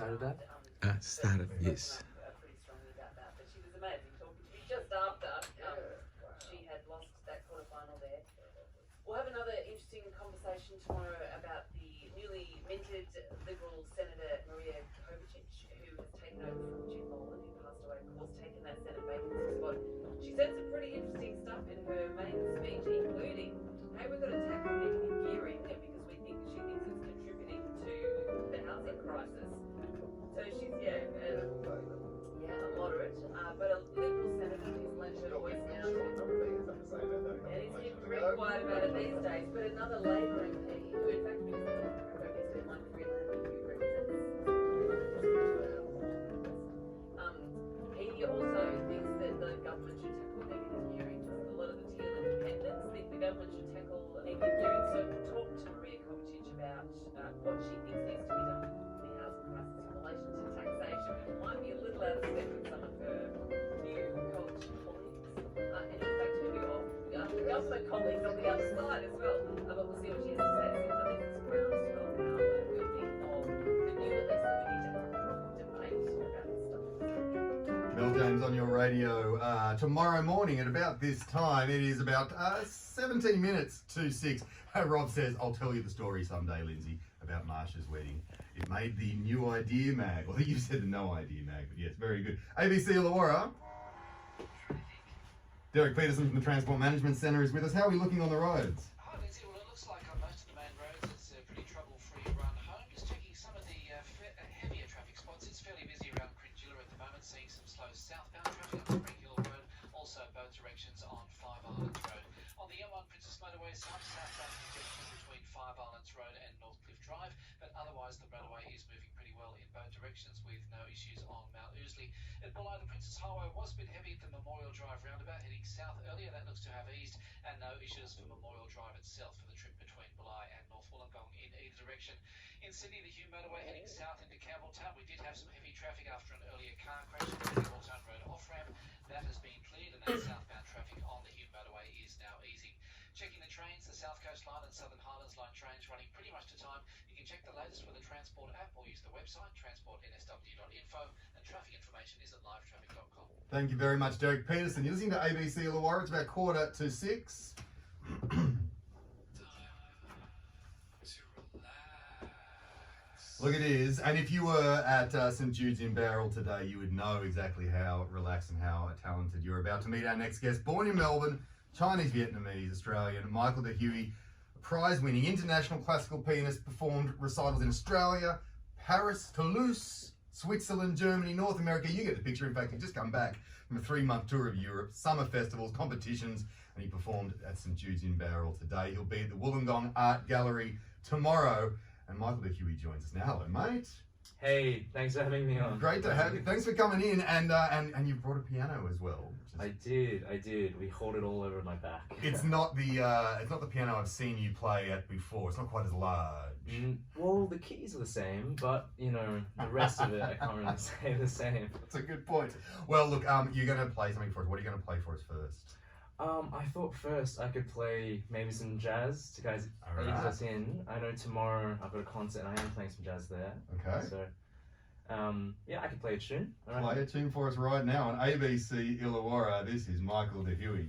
started that? Started, yes. Pretty strongly about that, but she was amazing talking to me just after she had lost that quarterfinal there. We'll have another interesting conversation tomorrow about the newly minted Liberal Senator Maria Kovacic, who has taken over from Jim Boland, who passed away, of course, taking that Senate vacancy spot. She said some pretty interesting stuff in her main speech, including, hey, we've got to tackle negative gearing because she thinks it's contributing to the housing crisis. So she's, a moderate, but a Liberal senator who's lent her voice now. And he's keeping pretty quiet about it these days. But another Labor MP, who in fact yesterday, Mike Freeland, who represents he also thinks that the government should tackle negative gearing. A lot of the Teal independents think the government should tackle negative gearing. So talk to Maria Kovacic about what she thinks needs to be done in the housing crisis in relation to taxation, which might be a little out of step with some of her new coalition colleagues. And in fact, her new government colleagues on the other side as well. But we'll see what she has to say. It seems like there's grounds to go now building of the new, at least that we need to debate about this stuff. Mel James on your radio tomorrow morning at about this time. It is about 17 minutes to 6. Rob says, I'll tell you the story someday, Lindsay, about Marsha's wedding. It made the New Idea mag. Well, you said the No Idea mag, but yes, very good. ABC Illawarra. Derek Peterson from the Transport Management Centre is with us. How are we looking on the roads? Hi, Lindsay. Well, it looks like on most of the main roads it's a pretty trouble-free run home. Just checking some of the heavier traffic spots. It's fairly busy around Cringilla at the moment, seeing some slow southbound traffic on Spring Hill Road, also both directions on Five Islands Road. On the M1 Princess Motorway, southbound congestion between Five Islands Road and Northcliffe Drive, but otherwise the motorway is moving pretty well in both directions with no issues on Mount Ousley. At below the Princess Highway was a bit heavy at the Memorial Drive roundabout heading south earlier. That looks to have eased, and no issues for Memorial Drive itself for the trip between Bulli and North Wollongong in either direction. In Sydney, the Hume Motorway heading south into Campbelltown, we did have some heavy traffic after an earlier car crash at the Campbelltown Road off-ramp. That has been cleared, and that southbound traffic on the Hume Motorway is now easing. Checking the trains, the South Coast Line and Southern Highlands Line trains running pretty much to time. You can check the latest with the Transport app or use the website transportnsw.info, and traffic information is at livetraffic.com. Thank you very much, Derek Peterson. You're listening to ABC Illawarra. It's about 5:45. Look, it is. And if you were at St Jude's in Bowral today, you would know exactly how relaxed and how talented you're about to meet our next guest. Born in Melbourne, Chinese, Vietnamese, Australian, Michael DeHuey, prize-winning international classical pianist, performed recitals in Australia, Paris, Toulouse, Switzerland, Germany, North America. You get the picture. In fact, he's just come back from a 3-month tour of Europe, summer festivals, competitions, and he performed at St Jude's in Bowral today. He'll be at the Wollongong Art Gallery tomorrow. And Michael DeHuey joins us now. Hello, mate. Hey, thanks for having me on. Great to have you. Thanks for coming in, and you brought a piano as well. I did. We hold it all over my back. It's not the piano I've seen you play at before. It's not quite as large. Well, the keys are the same, but the rest of it I can't really say the same. That's a good point. Well, look, you're going to play something for us. What are you going to play for us first? I thought first I could play maybe some jazz to guys ease us in. I know tomorrow I've got a concert and I am playing some jazz there. Okay. So, I could play a tune. Play a tune for us right now on ABC Illawarra. This is Michael DeHuey.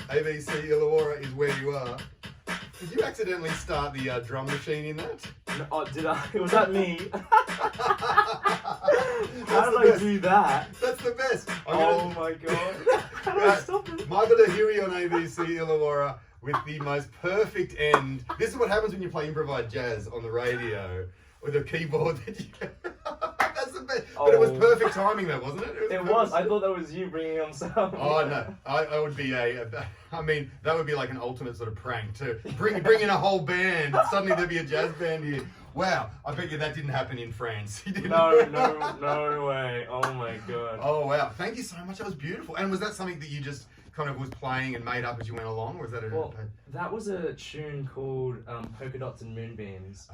ABC Illawarra is where you are. Did you accidentally start the drum machine in that? No, oh, did I? Was that me? How did I do that? That's the best. Oh my god. How do I stop it? Michael DeHuey on ABC Illawarra with the most perfect end. This is what happens when you play improvised jazz on the radio with a keyboard that you... That's the best. But it was perfect timing though, wasn't it? It was. I thought that was you bringing on sound. Oh no, I would be I mean, that would be like an ultimate sort of prank to bring in a whole band. Suddenly there'd be a jazz band here. Wow, I bet you that didn't happen in France. No way. Oh my god. Oh wow, thank you so much. That was beautiful. And was that something that you just kind of was playing and made up as you went along, or was that that was a tune called Polka Dots and Moonbeams,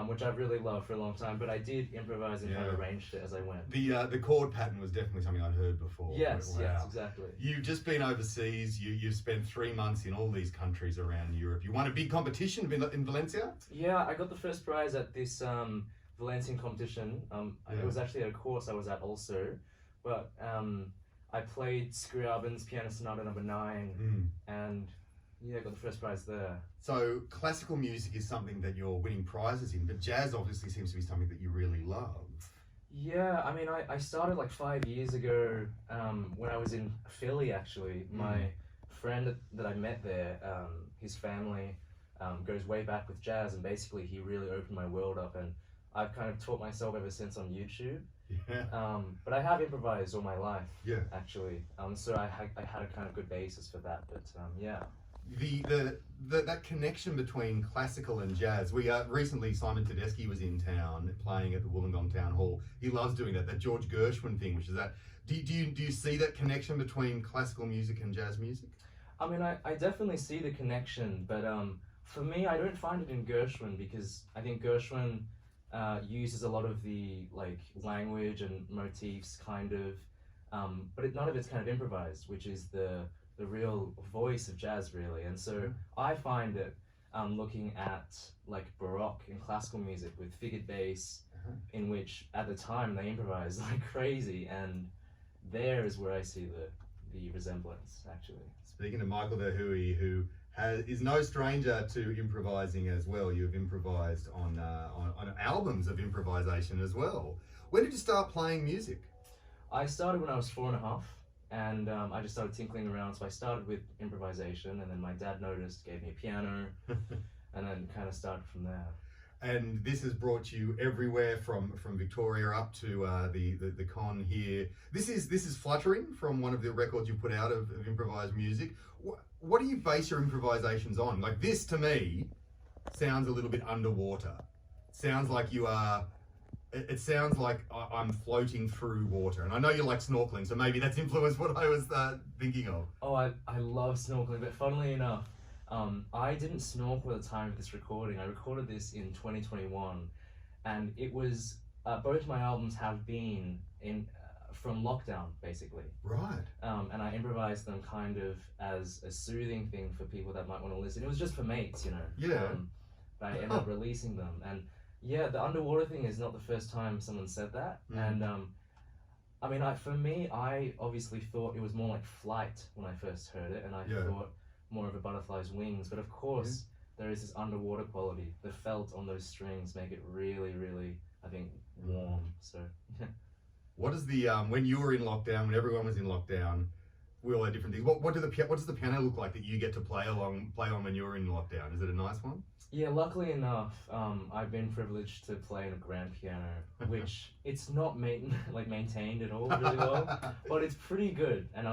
which I've really loved for a long time, but I did improvise and kind of arranged it as I went. The chord pattern was definitely something I'd heard before. Yes, wow. yes, exactly. You've just been overseas. You've spent 3 months in all these countries around Europe. You won a big competition in Valencia? Yeah, I got the first prize at this Valencian competition. It was actually at a course I was at also, but I played Scriabin's Piano Sonata No. 9, and yeah, got the first prize there. So classical music is something that you're winning prizes in, but jazz obviously seems to be something that you really love. Yeah, I mean, I started like 5 years ago when I was in Philly, actually. My friend that I met there, his family goes way back with jazz, and basically he really opened my world up, and I've kind of taught myself ever since on YouTube. Yeah. But I have improvised all my life. Yeah. Actually. So I had a kind of good basis for that. But yeah. That connection between classical and jazz. We recently Simon Tedeschi was in town playing at the Wollongong Town Hall. He loves doing that George Gershwin thing, which is that. Do you see that connection between classical music and jazz music? I mean, I definitely see the connection, but for me, I don't find it in Gershwin, because I think Gershwin uses a lot of the like language and motifs kind of, but none of it's kind of improvised, which is the real voice of jazz really. And so I find it looking at like Baroque and classical music with figured bass, in which at the time they improvised like crazy, and there is where I see the resemblance actually. Speaking of Michael DeHuey, who is no stranger to improvising as well. You've improvised on albums of improvisation as well. When did you start playing music? I started when I was 4.5, and I just started tinkling around. So I started with improvisation, and then my dad noticed, gave me a piano, and then kind of started from there. And this has brought you everywhere from Victoria up to the con here. This is Fluttering, from one of the records you put out of improvised music. What do you base your improvisations on? Like, this to me sounds a little bit underwater. Sounds like you are. It sounds like I'm floating through water, and I know you like snorkeling, so maybe that's influenced what I was thinking of. Oh, I love snorkeling, but funnily enough, I didn't snorkel at the time of this recording. I recorded this in 2021, and it was both my albums have been in from lockdown basically. Right. And I improvised them kind of as a soothing thing for people that might want to listen. It was just for mates, you know. Yeah. But I ended up releasing them, and yeah, the underwater thing is not the first time someone said that, and I mean, for me, I obviously thought it was more like flight when I first heard it, and I thought more of a butterfly's wings, but of course there is this underwater quality. The felt on those strings make it really, really, I think, warm. So what is the when you were in lockdown, when everyone was in lockdown, we all had different things. What does the piano look like that you get to play on when you're in lockdown? Is it a nice one? Yeah, luckily enough, I've been privileged to play in a grand piano, which it's not maintained at all really well, but it's pretty good. And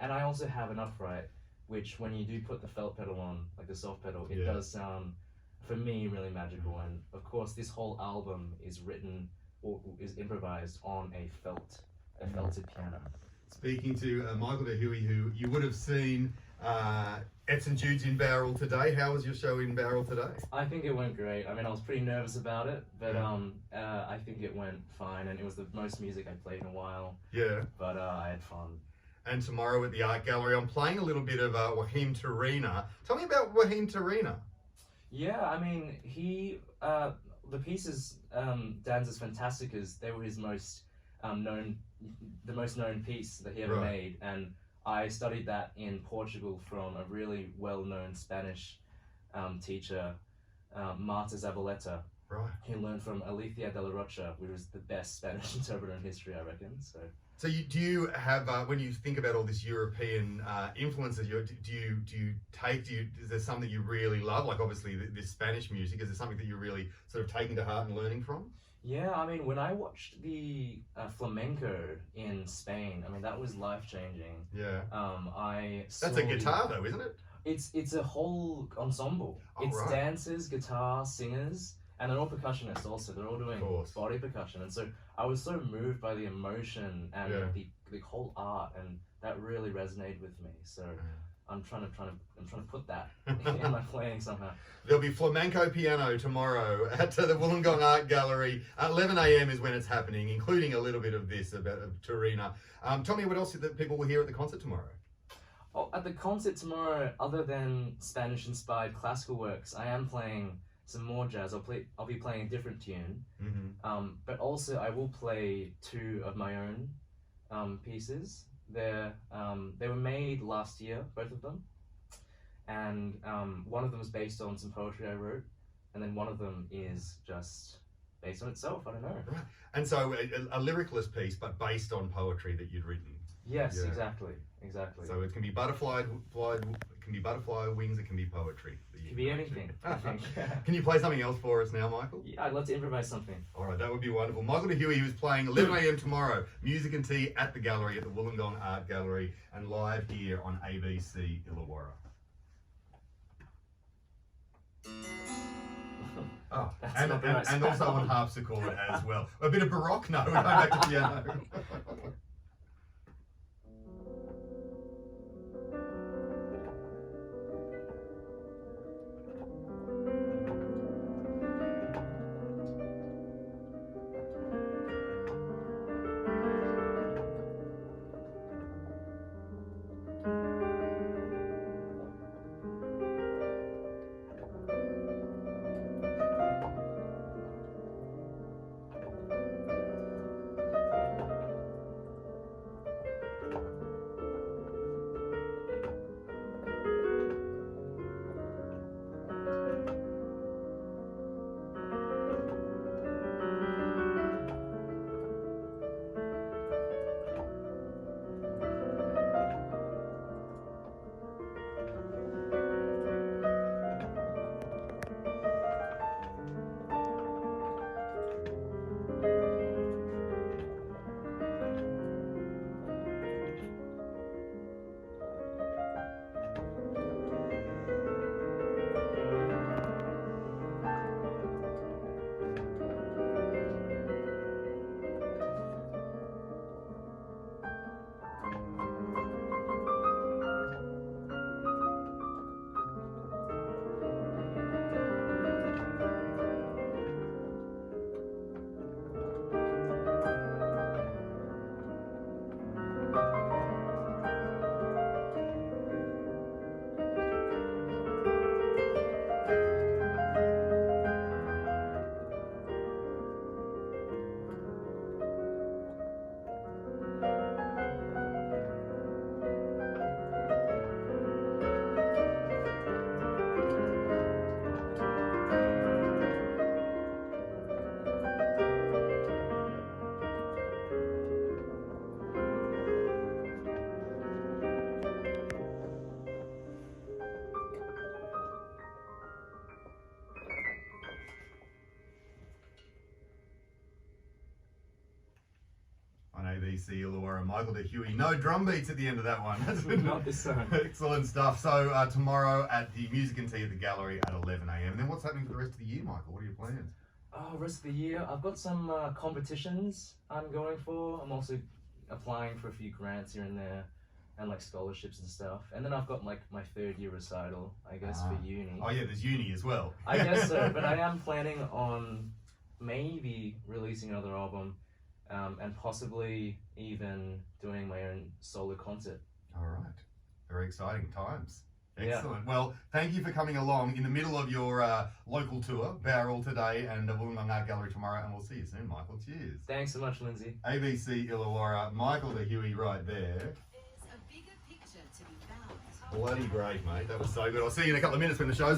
and I also have an upright, which when you do put the felt pedal on, like the soft pedal, it does sound, for me, really magical. And of course, this whole album is written or is improvised on a felted piano. Speaking to Michael DeHuey, who you would have seen at St Jude's in Bowral today. How was your show in Bowral today? I think it went great. I mean, I was pretty nervous about it, but I think it went fine, and it was the most music I played in a while. Yeah. But I had fun. And tomorrow at the Art Gallery, I'm playing a little bit of Wahim Tarina. Tell me about Wahim Tarina. Yeah, I mean, the pieces Danzas Fantasticas, they were his most the most known piece that he ever made, and I studied that in Portugal from a really well-known Spanish teacher, Marta Zabaleta, Right. who learned from Alicia de la Rocha, which was the best Spanish interpreter in history, I reckon. So do you have when you think about all this European influences? Is there something you really love? Like obviously this Spanish music. Is there something that you're really sort of taking to heart and learning from? Yeah, I mean, when I watched the flamenco in Spain, I mean that was life-changing. Yeah. That's a guitar though, isn't it? It's a whole ensemble. Oh, It's right. dancers, guitar, singers, and they're all percussionists also. They're all doing body percussion, and so I was so moved by the emotion and the whole art, and that really resonated with me. So I'm trying to put that in my playing somehow. There'll be flamenco piano tomorrow at the Wollongong Art Gallery. 11 a.m. is when it's happening, including a little bit of this about Tarina. Tell me what else that people will hear at the concert tomorrow. Oh, at the concert tomorrow, other than Spanish-inspired classical works, I am playing some more jazz. I'll be playing a different tune, but also I will play 2 of my own pieces. They were made last year, both of them, and one of them is based on some poetry I wrote, and then one of them is just based on itself. I don't know. Right. And so a lyricless piece, but based on poetry that you'd written. Yes, Yeah. exactly. So it can be butterfly wings. It can be poetry. It could be anything, I think. Can you play something else for us now, Michael? Yeah, I'd love to improvise something. All right, that would be wonderful. Michael De Huey, who's playing 11 a.m. tomorrow, music and tea at the gallery, at the Wollongong Art Gallery, and live here on ABC Illawarra. Oh, and also on harpsichord as well. A bit of Baroque note, going back to piano. ABC Illawarra, Michael De Huey. No drum beats at the end of that one. That's Not this time. Excellent stuff. So tomorrow at the Music and Tea at the Gallery at 11 a.m. And then what's happening for the rest of the year, Michael? What are your plans? Oh, rest of the year, I've got some competitions I'm going for. I'm also applying for a few grants here and there, and like scholarships and stuff. And then I've got like my 3rd year recital, I guess, for uni. Oh yeah, there's uni as well. I guess so, but I am planning on maybe releasing another album, and possibly even doing my own solo concert. All right. Very exciting times. Yeah. Excellent. Well, thank you for coming along in the middle of your local tour, Barrel today and the Wollongong Art Gallery tomorrow, and we'll see you soon, Michael. Cheers. Thanks so much, Lindsay. ABC Illawarra, Michael De Huey right there. There's a bigger picture. Bloody great, mate. That was so good. I'll see you in a couple of minutes when the show's